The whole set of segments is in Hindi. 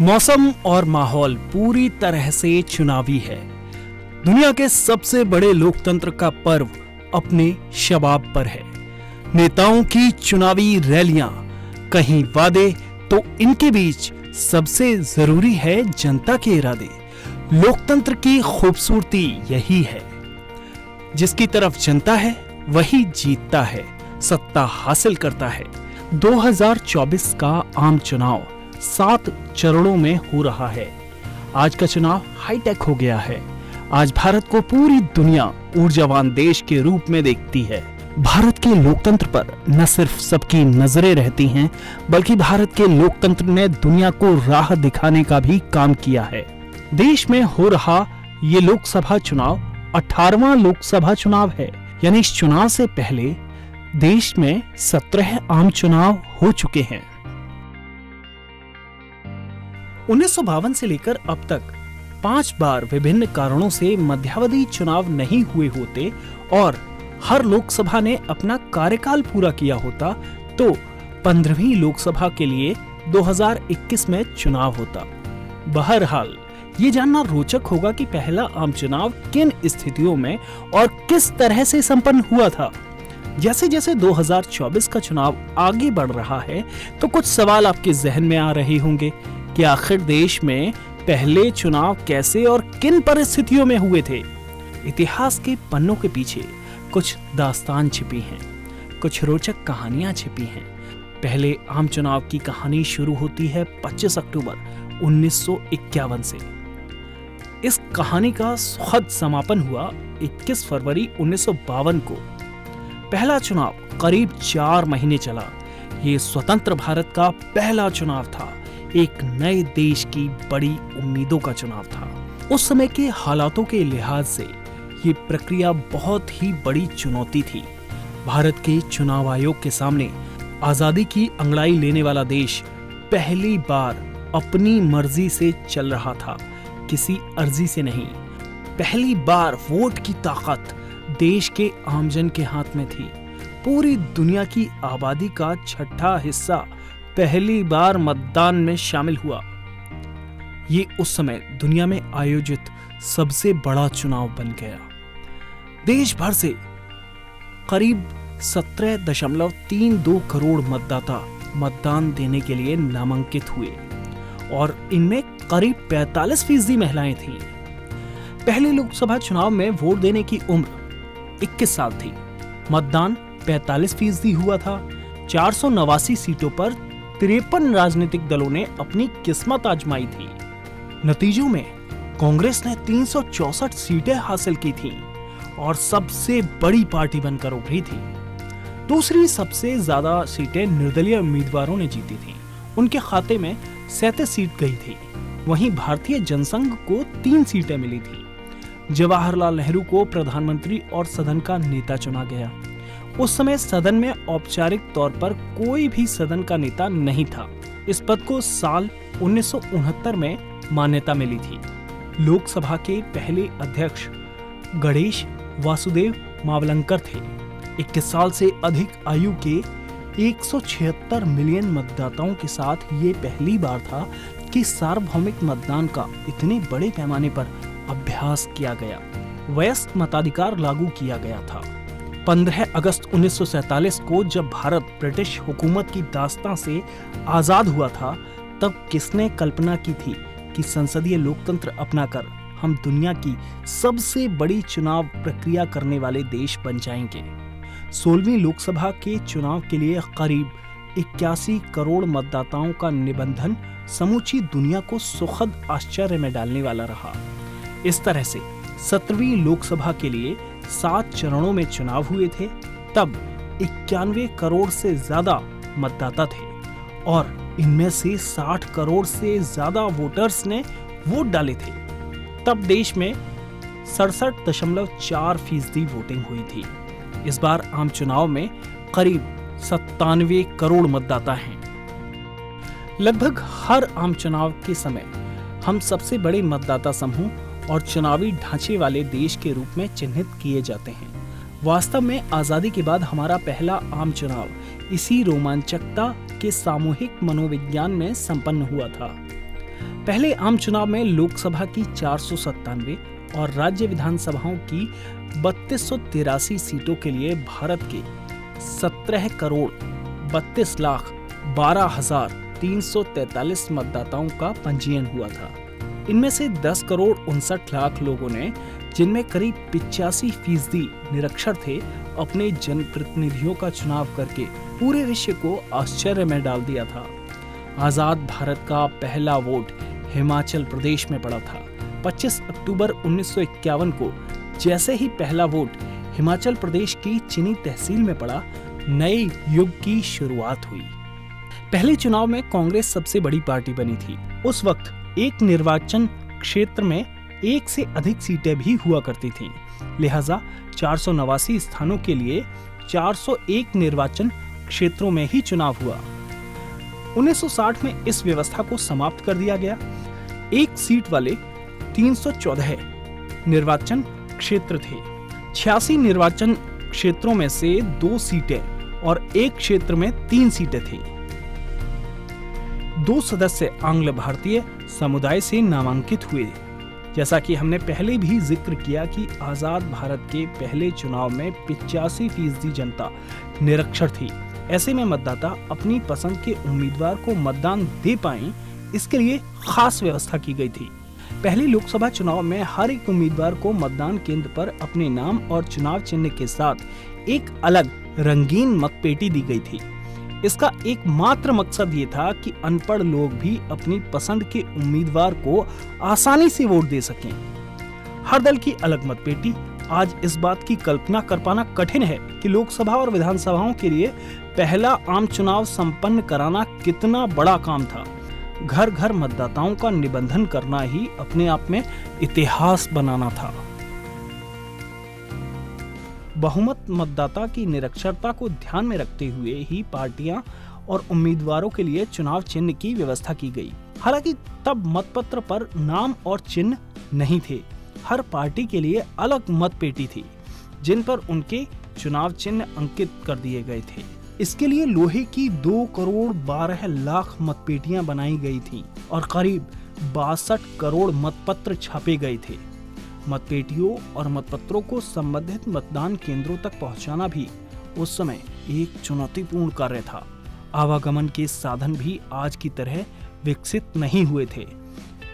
मौसम और माहौल पूरी तरह से चुनावी है। दुनिया के सबसे बड़े लोकतंत्र का पर्व अपने शबाब पर है। नेताओं की चुनावी रैलियां, कहीं वादे, तो इनके बीच सबसे जरूरी है जनता के इरादे। लोकतंत्र की खूबसूरती यही है, जिसकी तरफ जनता है वही जीतता है, सत्ता हासिल करता है। 2024 का आम चुनाव 7 चरणों में हो रहा है। आज का चुनाव हाईटेक हो गया है। आज भारत को पूरी दुनिया ऊर्जावान देश के रूप में देखती है। भारत के लोकतंत्र पर न सिर्फ सबकी नजरें रहती हैं, बल्कि भारत के लोकतंत्र ने दुनिया को राह दिखाने का भी काम किया है। देश में हो रहा ये लोकसभा चुनाव 18वां लोकसभा चुनाव है। यानी इस चुनाव से पहले देश में 17 आम चुनाव हो चुके हैं। 1952 से लेकर अब तक 5 बार विभिन्न कारणों से मध्यावधि चुनाव नहीं हुए होते और हर लोकसभा ने अपना कार्यकाल पूरा किया होता, तो 15वीं लोकसभा के लिए 2021 में चुनाव होता। बहरहाल ये जानना रोचक होगा कि पहला आम चुनाव किन स्थितियों में और किस तरह से संपन्न हुआ था। जैसे जैसे 2024 का चुनाव आगे बढ़ रहा है, तो कुछ सवाल आपके जहन में आ रहे होंगे कि आखिर देश में पहले चुनाव कैसे और किन परिस्थितियों में हुए थे। इतिहास के पन्नों के पीछे कुछ दास्तान छिपी हैं, कुछ रोचक कहानियां छिपी हैं। पहले आम चुनाव की कहानी शुरू होती है 25 अक्टूबर 1951 से। इस कहानी का सुखद समापन हुआ 21 फरवरी 1952 को। पहला चुनाव करीब 4 महीने चला। ये स्वतंत्र भारत का पहला चुनाव था। एक नए देश की बड़ी उम्मीदों का चुनाव था। उस समय के हालातों के लिहाज से ये प्रक्रिया बहुत ही बड़ी चुनौती थी। भारत के चुनाव आयोग के सामने आजादी की अंगड़ाई लेने वाला देश पहली बार अपनी मर्जी से चल रहा था, किसी अर्जी से नहीं। पहली बार वोट की ताकत देश के आमजन के हाथ में थी। पूरी दुनिया की आबादी का छठा हिस्सा पहली बार मतदान में शामिल हुआ। ये उस समय दुनिया में आयोजित सबसे बड़ा चुनाव बन गया। देश भर से करीब 17.32 करोड़ मतदाता मतदान देने के लिए नामांकित हुए और इनमें करीब 45% महिलाएं थीं। पहले लोकसभा चुनाव में वोट देने की उम्र 21 साल थी। मतदान 45% हुआ था। 489 सीटों पर 53 राजनीतिक दलों ने अपनी किस्मत आजमाई थी। नतीजों में कांग्रेस ने 364 सीटें हासिल की थीं और सबसे बड़ी पार्टी बनकर उभरी थी। दूसरी सबसे ज्यादा सीटें निर्दलीय उम्मीदवारों ने जीती थीं। उनके खाते में 37 सीट गई थी। वहीं भारतीय जनसंघ को 3 सीटें मिली थी। जवाहरलाल नेहरू को प्रधानमंत्री और सदन का नेता चुना गया। उस समय सदन में औपचारिक तौर पर कोई भी सदन का नेता नहीं था। इस पद को साल 1969 में मान्यता मिली थी। लोकसभा के पहले अध्यक्ष गणेश वासुदेव मावलंकर थे। 21 साल से अधिक आयु के 176 मिलियन मतदाताओं के साथ ये पहली बार था कि सार्वभौमिक मतदान का इतने बड़े पैमाने पर अभ्यास किया गया। वयस्क मताधिकार लागू किया गया था। 15 अगस्त 1947 को जब भारत ब्रिटिश हुकूमत की दास्तां से आजाद हुआ था, तब किसने कल्पना की थी कि संसदीय लोकतंत्र अपनाकर हम दुनिया की सबसे बड़ी चुनाव प्रक्रिया करने वाले देश बन जाएंगे। 16वीं लोकसभा के चुनाव के लिए करीब 81 करोड़ मतदाताओं का निबंधन समूची दुनिया को सुखद आश्चर्य में डालने वाला रहा। इस तरह से 17वीं लोकसभा के लिए 7 चरणों में चुनाव हुए थे। तब 91 करोड़ से ज्यादा मतदाता थे और इनमें से 60 करोड़ से ज्यादा वोटर्स ने वोट डाले थे। तब देश में 67.4% वोटिंग हुई थी। इस बार आम चुनाव में करीब 97 करोड़ मतदाता हैं। लगभग हर आम चुनाव के समय हम सबसे बड़े मतदाता समूह और चुनावी ढांचे वाले देश के रूप में चिन्हित किए जाते हैं। वास्तव में आजादी के बाद हमारा पहला आम चुनाव इसी रोमांचकता के सामूहिक मनोविज्ञान में संपन्न हुआ था। पहले आम चुनाव में लोकसभा की 497 और राज्य विधानसभाओं की 3283 सीटों के लिए भारत के 17,32,12,343 मतदाताओं का पंजीयन हुआ था। इनमें से 10,59,00,000 लोगों ने, जिनमें करीब 85% निरक्षर थे, अपने जनप्रतिनिधियों का चुनाव करके पूरे विश्व को आश्चर्य में डाल दिया था। आजाद भारत का पहला वोट हिमाचल प्रदेश में पड़ा था। 25 अक्टूबर 1951 को जैसे ही पहला वोट हिमाचल प्रदेश की चिनी तहसील में पड़ा, नए युग की शुरुआत हुई। पहले चुनाव में कांग्रेस सबसे बड़ी पार्टी बनी थी। उस वक्त एक निर्वाचन क्षेत्र में एक से अधिक सीटें भी हुआ करती थीं। लिहाजा 489 स्थानों के लिए 401 निर्वाचन क्षेत्रों में ही चुनाव हुआ। 1960 में इस व्यवस्था को समाप्त कर दिया गया। एक सीट वाले 314 निर्वाचन क्षेत्र थे। 86 निर्वाचन क्षेत्रों में से 2 सीटें और एक क्षेत्र में 3 सीटें थी। 2 सदस्य आंग्ल भारतीय समुदाय से नामांकित हुए। जैसा कि हमने पहले भी जिक्र किया कि आजाद भारत के पहले चुनाव में 85% जनता निरक्षर थी। ऐसे में मतदाता अपनी पसंद के उम्मीदवार को मतदान दे पाएं, इसके लिए खास व्यवस्था की गई थी। पहले लोकसभा चुनाव में हर एक उम्मीदवार को मतदान केंद्र पर अपने नाम और चुनाव चिन्ह के साथ एक अलग रंगीन मतपेटी दी गई थी। इसका एकमात्र मकसद ये था कि अनपढ़ लोग भी अपनी पसंद के उम्मीदवार को आसानी से वोट दे सकें। हर दल की अलग मतपेटी। आज इस बात की कल्पना कर पाना कठिन है कि लोकसभा और विधानसभाओं के लिए पहला आम चुनाव संपन्न कराना कितना बड़ा काम था। घर घर मतदाताओं का निबंधन करना ही अपने आप में इतिहास बनाना था। बहुमत मतदाता की निरक्षरता को ध्यान में रखते हुए ही पार्टियां और उम्मीदवारों के लिए चुनाव चिन्ह की व्यवस्था की गई। हालांकि तब मतपत्र पर नाम और चिन्ह नहीं थे। हर पार्टी के लिए अलग मतपेटी थी, जिन पर उनके चुनाव चिन्ह अंकित कर दिए गए थे। इसके लिए लोहे की 2,12,00,000 मतपेटियां बनाई गई थीं और करीब 62 करोड़ मतपत्र छापे गए थे। मतपेटियों और मतपत्रों को संबंधित मतदान केंद्रों तक पहुंचाना भी उस समय एक चुनौतीपूर्ण कार्य था। आवागमन के साधन भी आज की तरह विकसित नहीं हुए थे।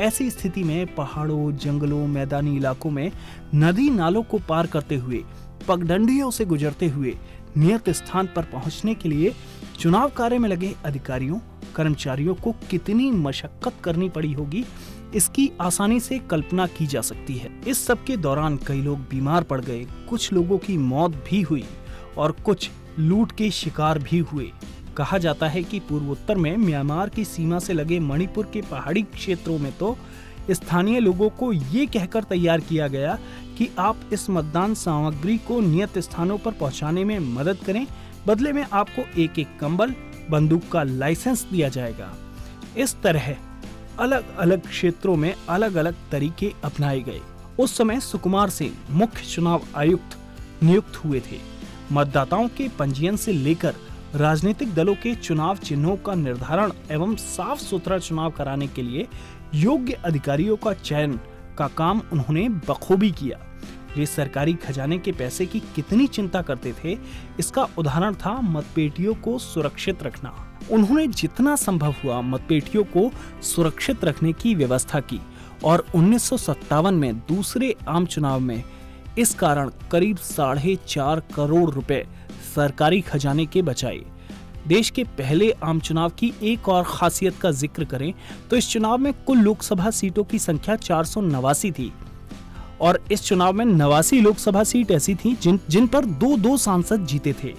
ऐसी स्थिति में पहाड़ों, जंगलों, मैदानी इलाकों में नदी नालों को पार करते हुए, पगडंडियों से गुजरते हुए नियत स्थान पर पहुंचने के लिए चुनाव कार्य में लगे अधिकारियों, कर्मचारियों को कितनी मशक्कत करनी पड़ी होगी, इसकी आसानी से कल्पना की जा सकती है। इस सब के दौरान कई लोग बीमार पड़ गए, कुछ लोगों की मौत भी हुई और कुछ लूट के शिकार भी हुए। कहा जाता है कि पूर्वोत्तर में म्यांमार की सीमा से लगे मणिपुर के पहाड़ी क्षेत्रों में तो स्थानीय लोगों को ये कहकर तैयार किया गया कि आप इस मतदान सामग्री को नियत स्थानों पर पहुंचाने में मदद करें, बदले में आपको एक कंबल, बंदूक का लाइसेंस दिया जाएगा। इस तरह अलग अलग क्षेत्रों में अलग अलग तरीके अपनाए गए। उस समय सुकुमार सिंह मुख्य चुनाव आयुक्त नियुक्त हुए थे। मतदाताओं के पंजीयन से लेकर राजनीतिक दलों के चुनाव चिन्हों का निर्धारण एवं साफ सुथरा चुनाव कराने के लिए योग्य अधिकारियों का चयन का काम उन्होंने बखूबी किया। वे सरकारी खजाने के पैसे की कितनी चिंता करते थे, इसका उदाहरण था मतपेटियों को सुरक्षित रखना। उन्होंने जितना संभव हुआ मतपेटियों को सुरक्षित रखने की व्यवस्था की और 1957 में दूसरे आम चुनाव में इस कारण करीब 4.5 करोड़ रुपए सरकारी खजाने के बचाए। देश के पहले आम चुनाव की एक और खासियत का जिक्र करें तो इस चुनाव में कुल लोकसभा सीटों की संख्या 489 थी और इस चुनाव में 89 लोकसभा सीट ऐसी थी जिन पर 2-2 सांसद जीते थे,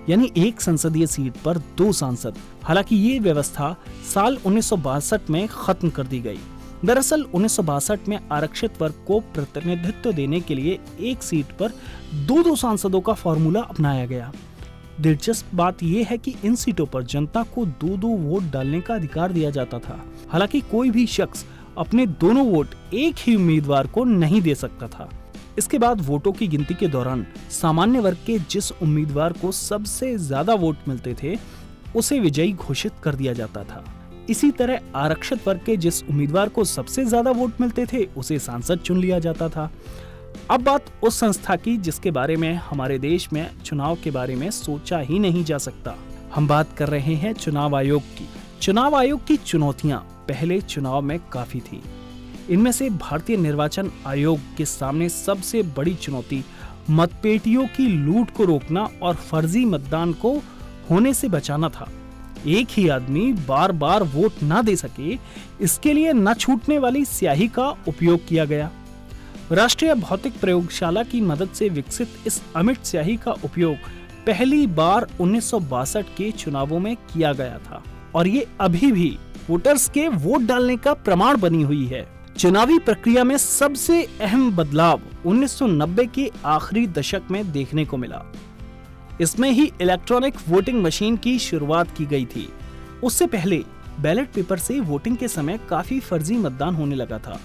यानी एक संसदीय सीट पर 2 सांसद। हालांकि ये व्यवस्था साल 1962 में खत्म कर दी गई। दरअसल 1962 में आरक्षित वर्ग को प्रतिनिधित्व देने के लिए एक सीट पर 2-2 सांसदों का फॉर्मूला अपनाया गया। दिलचस्प बात यह है कि इन सीटों पर जनता को 2-2 वोट डालने का अधिकार दिया जाता था। हालांकि कोई भी शख्स अपने दोनों वोट एक ही उम्मीदवार को नहीं दे सकता था। इसके बाद वोटों की गिनती के दौरान सामान्य वर्ग के जिस उम्मीदवार को सबसे ज्यादा वोट मिलते थे, उसे विजयी घोषित कर दिया जाता था। इसी तरह आरक्षित वर्ग के जिस उम्मीदवार को सबसे ज्यादा वोट मिलते थे उसे सांसद चुन लिया जाता था। अब बात उस संस्था की जिसके बारे में हमारे देश में चुनाव के बारे में सोचा ही नहीं जा सकता। हम बात कर रहे हैं चुनाव आयोग की। चुनाव आयोग की चुनौतियां पहले चुनाव में काफी थी। इनमें से भारतीय निर्वाचन आयोग के सामने सबसे बड़ी चुनौती मतपेटियों की लूट को रोकना और फर्जी मतदान को होने से बचाना था। एक ही आदमी बार बार वोट ना दे सके, इसके लिए न छूटने वाली स्याही का उपयोग किया गया। राष्ट्रीय भौतिक प्रयोगशाला की मदद से विकसित इस अमिट स्याही का उपयोग पहली बार 1962 के चुनावों में किया गया था और ये अभी भी वोटर्स के वोट डालने का प्रमाण बनी हुई है। चुनावी प्रक्रिया में सबसे अहम बदलाव 1990 के आखिरी दशक में देखने को मिला। इसमें ही इलेक्ट्रॉनिक वोटिंग मशीन की शुरुआत की गई थी। उससे पहले बैलेट पेपर से वोटिंग के समय काफी फर्जी मतदान होने लगा था।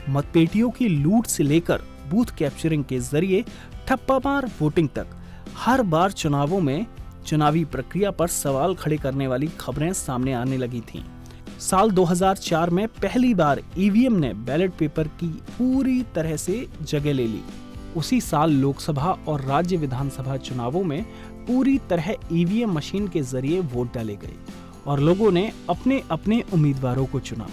मतपेटियों की लूट से लेकर बूथ कैप्चरिंग के जरिए ठप्पा मार वोटिंग तक हर बार चुनावों में चुनावी प्रक्रिया पर सवाल खड़े करने वाली खबरें सामने आने लगी थीं। साल 2004 में पहली बार ईवीएम ने बैलेट पेपर की पूरी तरह से जगह ले ली। उसी साल लोकसभा और राज्य विधानसभा चुनावों में पूरी तरह ईवीएम मशीन के जरिए वोट डाले गए और लोगों ने अपने अपने उम्मीदवारों को चुना।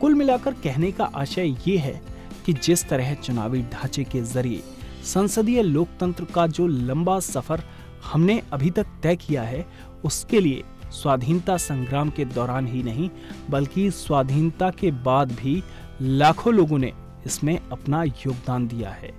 कुल मिलाकर कहने का आशय ये है कि जिस तरह चुनावी ढांचे के जरिए संसदीय लोकतंत्र का जो लंबा सफर हमने अभी तक तय किया है, उसके लिए स्वाधीनता संग्राम के दौरान ही नहीं बल्कि स्वाधीनता के बाद भी लाखों लोगों ने इसमें अपना योगदान दिया है।